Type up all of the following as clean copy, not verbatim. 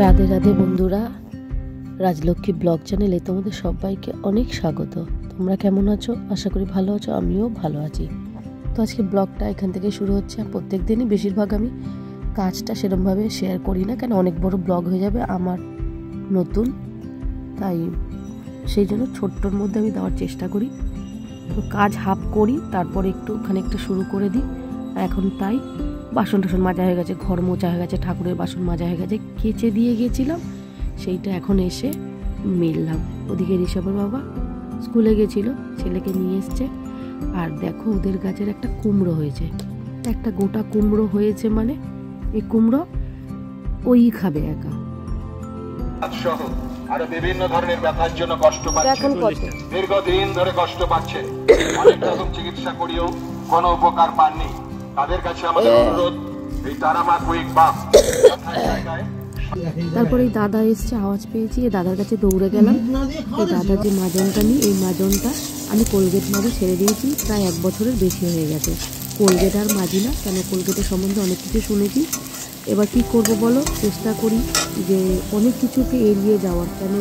রাধে রাধে বন্ধুরা, রাজলক্ষ্মী ব্লগ চ্যানেলে তোমাদের সবাইকে অনেক স্বাগত। তোমরা কেমন আছো? আশা করি ভালো আছো, আমিও ভালো আছি। তো আজকে ব্লগটা এখান থেকে শুরু হচ্ছে। প্রত্যেক দিনই বেশিরভাগ আমি কাজটা সেরকমভাবে শেয়ার করি না, কেন অনেক বড় ব্লগ হয়ে যাবে আমার নতুন, তাই সেই জন্য ছোট্টর মধ্যে আমি দেওয়ার চেষ্টা করি। তো কাজ হাফ করি, তারপরে একটু খানিকটা শুরু করে দিই। এখন তাই বাসন টাসন মাজা হয়ে গেছে, ঘর মোছা হয়ে গেছে, ঠাকুরের বাসন মাজা হয়ে গেছে, কেচে দিয়ে গেছিলাম, সেইটা এখন এসে মেললাম। ওদিকে ঋষভের বাবা স্কুলে গেছিল, ছেলেকে নিয়ে এসছে। আর দেখো ওদের গাছের একটা কুমড়ো হয়েছে, একটা গোটা কুমড়ো হয়েছে, মানে এই কুমড়ো ওই খাবে একা। আরো বিভিন্ন ধরনের ব্যথার জন্য কষ্ট পাচ্ছে, দীর্ঘদিন ধরে কষ্ট পাচ্ছে, অনেক রকম চিকিৎসা করিও কোনো উপকার পাননি। তাদের কাছে আমাদের অনুরোধ, এই তারামা কুইক বাম। তারপরে এই দাদা এসছে, আওয়াজ পেয়েছি, এই দাদার কাছে দৌড়ে গেলাম। এই দাদার যে মাজনটা নিই, এই মাজনটা আমি কোলগেট মাজা ছেড়ে দিয়েছি, প্রায় 1 বছরের বেশি হয়ে গেছে। কোলগেট আর মাজি না, কেন কোলগেটের সম্বন্ধে অনেক কিছু শুনেছি। এবার কি করব বলো, চেষ্টা করি যে অনেক কিছুকে এড়িয়ে যাওয়ার, কেন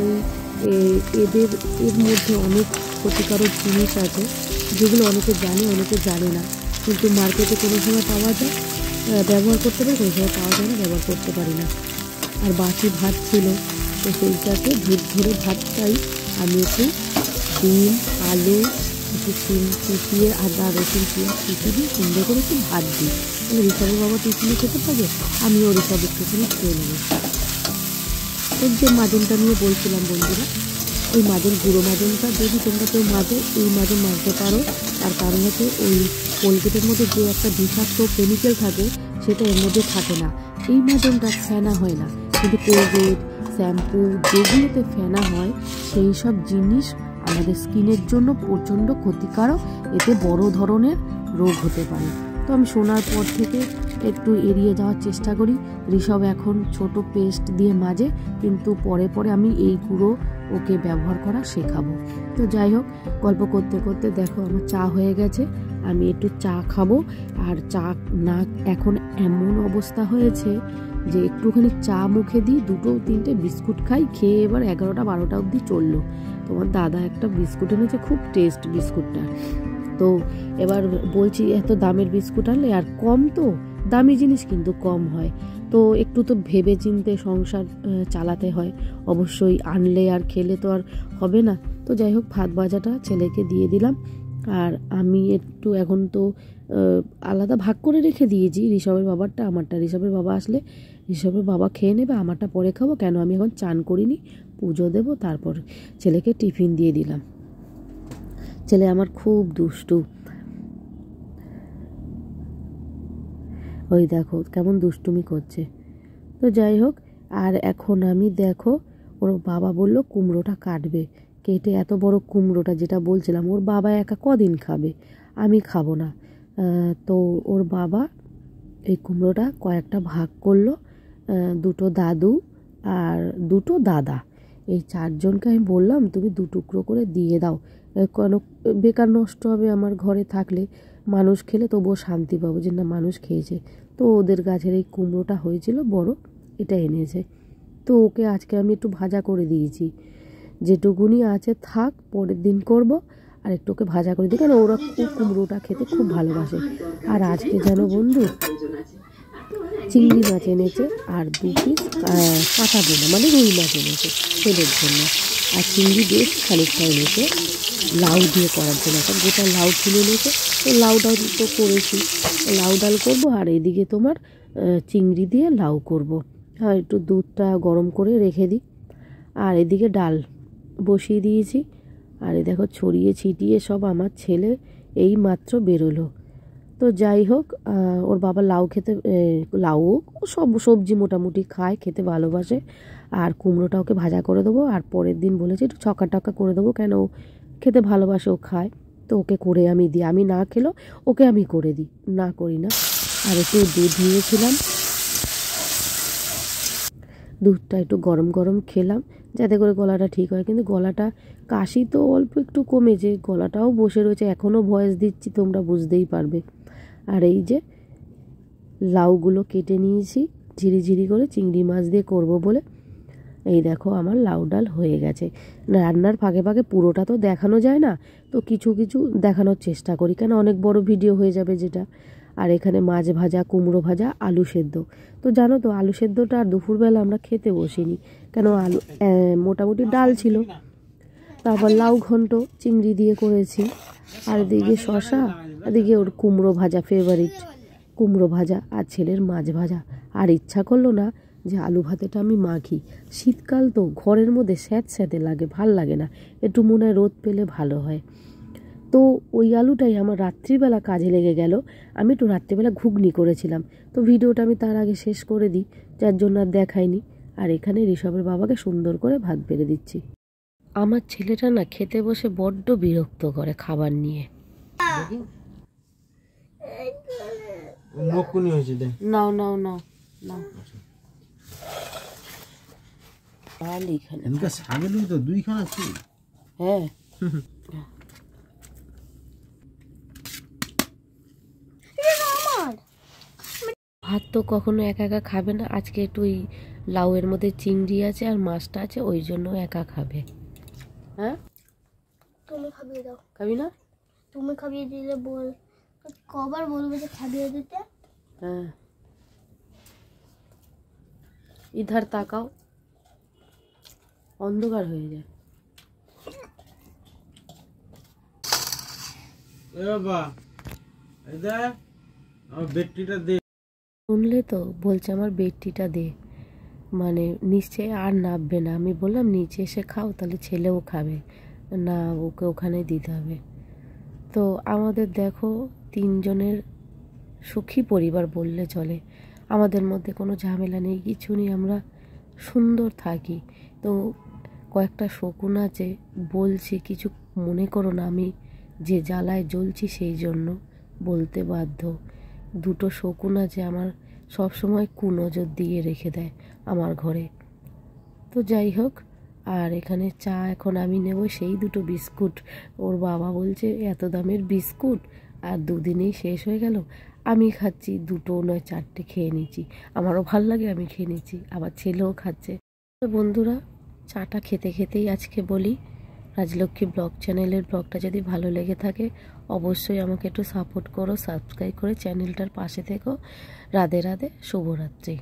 এর মধ্যে অনেক ক্ষতিকারক জিনিস আছে যেগুলো অনেকে জানে, অনেকে জানে না। কিন্তু মার্কেটে কোনো সময় পাওয়া যায়, ব্যবহার করতে পারি, কোনো সময় পাওয়া যায় না, ব্যবহার করতে পারি না। আর বাকি ভাত ছিল, তো সেইটাকে ধূপ ধরে ভাতটাই আমি একটু ডিম, আলু, একটু শিম কুচিয়ে, আদা রসুন পেঁয়াজ কুচি দিয়ে সুন্দর করে একটু ভাত দিই, তাহলে ঋষভের বাবা টিফিনে খেতে পারবে, আমিও ঋষভ একটুখানি খেয়ে নেবো। ওই যে মাজনটা নিয়ে বলছিলাম বন্ধুরা, ওই মাজন, গুঁড়ো মাজনটা যদি তোমরা কেউ মাজো, এই মাজন মাজতে পারো। তার কারণ হচ্ছে ওই কোলগেটের মধ্যে যে একটা বিষাক্ত কেমিক্যাল থাকে, সেটা এর মধ্যে থাকে না। এই মাজনটা ফেনা হয় না, কিন্তু কোলগেট, শ্যাম্পু যেগুলোতে ফেনা হয়, সেই সব জিনিস আমাদের স্কিনের জন্য প্রচণ্ড ক্ষতিকারক, এতে বড় ধরনের রোগ হতে পারে। তো আমি শোনার পর থেকে একটু এড়িয়ে যাওয়ার চেষ্টা করি। ঋষভ এখন ছোট পেস্ট দিয়ে মাজে, কিন্তু পরে পরে আমি এই গুঁড়ো ওকে ব্যবহার করা শেখাবো। তো যাই হোক, গল্প করতে করতে দেখো আমার চা হয়ে গেছে, আমি একটু চা খাবো। আর চা না, এখন এমন অবস্থা হয়েছে যে একটুখানি চা মুখে দিই, 2-3টে বিস্কুট খাই, খেয়ে এবার 11টা-12টা অবধি চললো। তোমার দাদা একটা বিস্কুট এনেছে, খুব টেস্ট বিস্কুটটা। তো এবার বলছি, এত দামের বিস্কুট আনলে, আর কম তো দামি জিনিস কিন্তু কম হয়, তো একটু তো ভেবে চিন্তে সংসার চালাতে হয় অবশ্যই, আনলে আর খেলে তো আর হবে না। তো যাই হোক, ভাত ভাজাটা ছেলেকে দিয়ে দিলাম। আর আমি একটু এখন তো আলাদা ভাগ করে রেখে দিয়েছি, ঋষভের বাবারটা আমারটা। ঋষভের বাবা আসলে ঋষভের বাবা খেয়ে নেবে, আমারটা পরে খাবো, কেন আমি এখন চান করিনি, পুজো দেবো, তারপর ছেলেকে টিফিন দিয়ে দিলাম। ছেলে আমার খুব দুষ্টু, ওই দেখো কেমন দুষ্টুমি করছে। তো যাই হোক, আর এখন আমি দেখো, ওর বাবা বলল কুমড়োটা কাটবে, কেটে এত বড় কুমড়োটা, যেটা বলছিলাম ওর বাবা একা কদিন খাবে, আমি খাবো না। তো ওর বাবা এই কুমড়োটা কয়েকটা ভাগ করলো, 2টো দাদু আর 2টো দাদা, এই 4জনকে আমি বললাম তুমি 2 টুকরো করে দিয়ে দাও, কেন বেকার নষ্ট হবে, আমার ঘরে থাকলে মানুষ খেলে তবুও শান্তি পাবো যে না মানুষ খেয়েছে। তো ওদের গাছের এই কুমড়োটা হয়েছিল বড়, এটা এনেছে, তো ওকে আজকে আমি একটু ভাজা করে দিয়েছি, যেটুকুনি আছে থাক, পরের দিন করব। আর একটু ওকে ভাজা করে দিই, কারণ ওরা খুব কুমড়োটা খেতে খুব ভালোবাসে। আর আজকে যেন বন্ধু চিংড়ি মাছ এনেছে, আর 2 পিস কাঁটা বোনা মানে রুই মাছ এনেছে ছেলের জন্য। আর চিংড়ি বেশ খানিকটা এনেছে লাউ দিয়ে করার জন্য, একটা গোটা লাউ তুলে এনেছে। তো লাউ ডাল তো করেছি, লাউ ডাল করবো, আর এদিকে তোমার চিংড়ি দিয়ে লাউ করব। আর একটু দুধটা গরম করে রেখে দিই, আর এদিকে ডাল বসিয়ে দিয়েছি। আর এই দেখো ছড়িয়ে ছিটিয়ে সব আমার ছেলে এই মাত্র বেরোলো। তো যাই হোক, ওর বাবা লাউ খেতে, লাউ সব সবজি মোটামুটি খায়, খেতে ভালোবাসে। আর কুমড়োটা ওকে ভাজা করে দেবো, আর পরের দিন বলেছে একটু ছক্কা টক্কা করে দেবো, কেন ও খেতে ভালোবাসে, ও খায়, তো ওকে করে আমি দিই, আমি না খেলেও ওকে আমি করে দিই, না করি না। আর একটু দুধ নিয়েছিলাম, দুধটা একটু গরম গরম খেলাম, যাতে করে গলাটা ঠিক হয়। কিন্তু গলাটা, কাশি তো অল্প একটু কমেছে, গলাটাও বসে রয়েছে, এখনও ভয়েস দিচ্ছি, তোমরা বুঝতেই পারবে। আর এই যে লাউগুলো কেটে নিয়েছি ঝিরিঝিরি করে, চিংড়ি মাছ দিয়ে করব বলে। এই দেখো আমার লাউ ডাল হয়ে গেছে। রান্নার ফাঁকে ফাঁকে পুরোটা তো দেখানো যায় না, তো কিছু কিছু দেখানোর চেষ্টা করি, কেন অনেক বড় ভিডিও হয়ে যাবে যেটা। আর এখানে মাছ ভাজা, কুমড়ো ভাজা, আলু সেদ্ধ। তো জানো তো আলু সেদ্ধটা আর দুপুরবেলা আমরা খেতে বসিনি, কেন আলু মোটামুটি ডাল ছিল। তারপর লাউ ঘন্ট চিংড়ি দিয়ে করেছি, আর এদিকে শশা, এদিকে ওর কুমড়ো ভাজা, ফেভারিট কুমড়ো ভাজা, আর ছেলের মাছ ভাজা। আর ইচ্ছা করলো না যে আলু ভাতেটা আমি মাখি। শীতকাল তো ঘরের মধ্যে স্যাঁতে লাগে, ভাল লাগে না, একটু মনে হয় রোদ পেলে ভালো হয়। তো ওই আলুটাই আমার রাত্রিবেলা কাজে লেগে গেল। আমি একটু রাত্রিবেলা ঘুগনি করেছিলাম, তো ভিডিওটা আমি তার আগে শেষ করে দিই, যার জন্য আর দেখাইনি। আর এখানে ঋষভের বাবাকে সুন্দর করে ভাত বেড়ে দিচ্ছি। আমার ছেলেটা না খেতে বসে বড্ড বিরক্ত করে খাবার নিয়ে। নাও নাও নাও নাও। হ্যাঁ ভাত তো কখনো একা একা খাবে না, আজকে একটু ওই লাউয়ের মধ্যে চিংড়ি আছে আর মাছটা আছে, ওই জন্য একা খাবে। হ্যাঁ তুমি খাবিয়ে দাও। খাবি না? তুমি খাবিয়ে দিলে বল, কবার বলবে যে খাবিয়ে দিতে? হ্যাঁ ইধার তাকাও, অন্ধকার হয়ে যায়। শুনলে তো বলছে আমার বেডটিটা দে, মানে নিচে আর নামবে না। আমি বললাম নিচে এসে খাও, তাহলে ছেলেও খাবে না, ওকে ওখানে দিতে হবে। তো আমাদের দেখো 3 জনের সুখী পরিবার বললে চলে, আমাদের মধ্যে কোনো ঝামেলা নেই, কিছু নেই, আমরা সুন্দর থাকি। তো কয়েকটা শকুন আছে, বলছি কিছু মনে করো না, আমি যে জ্বালায় জ্বলছি সেই জন্য বলতে বাধ্য। 2টো শকুন আছে আমার, সব সময় কুনজর দিয়ে রেখে দেয় আমার ঘরে। তো যাই হোক, আর এখানে চা এখন আমি নেব, সেই 2টো বিস্কুট ওর বাবা বলছে এত দামের বিস্কুট আর 2 দিনেই শেষ হয়ে গেল। আমি খাচ্ছি, 2টো নয় 4টে খেয়ে নিচ্ছি, আমারও ভাল লাগে, আমি খেয়ে নিচ্ছি, আবার ছেলেও খাচ্ছে। তো বন্ধুরা, চাটা খেতে খেতেই আজকে বলি, রাজলক্ষ্মী ব্লগ চ্যানেলের ব্লগটা যদি ভালো লেগে থাকে অবশ্যই আমাকে একটু সাপোর্ট করো, সাবস্ক্রাইব করে চ্যানেলটার পাশে থেকো। রাধে রাধে, শুভরাত্রি।